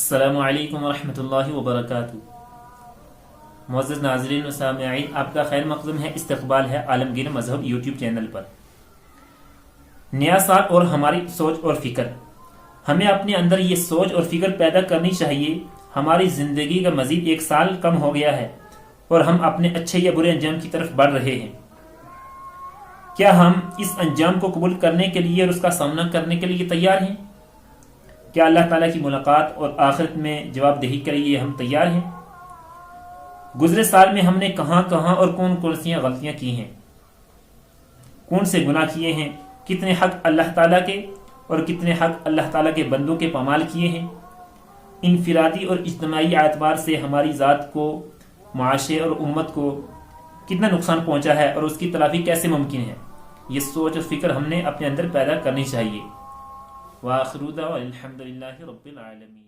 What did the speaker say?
السلام علیکم ورحمۃ اللہ وبرکاتہ۔ معزز ناظرین و سامعین، آپ کا خیر مقدم ہے، استقبال ہے عالمگیر مذہب یوٹیوب چینل پر۔ نیا سال اور ہماری سوچ اور فکر، ہمیں اپنے اندر یہ سوچ اور فکر پیدا کرنی چاہیے۔ ہماری زندگی کا مزید ایک سال کم ہو گیا ہے اور ہم اپنے اچھے یا برے انجام کی طرف بڑھ رہے ہیں۔ کیا ہم اس انجام کو قبول کرنے کے لیے اور اس کا سامنا کرنے کے لیے تیار ہیں؟ کیا اللہ تعالیٰ کی ملاقات اور آخرت میں جواب دہی کے لیے ہم تیار ہیں؟ گزرے سال میں ہم نے کہاں کہاں اور کون کون سی غلطیاں کی ہیں، کون سے گناہ کیے ہیں، کتنے حق اللہ تعالیٰ کے اور کتنے حق اللہ تعالیٰ کے بندوں کے پامال کیے ہیں۔ انفرادی اور اجتماعی اعتبار سے ہماری ذات کو، معاشرے اور امت کو کتنا نقصان پہنچا ہے اور اس کی تلافی کیسے ممکن ہے، یہ سوچ اور فکر ہم نے اپنے اندر پیدا کرنی چاہیے۔ وآخر دعوانا الحمد للہ رب العالمین۔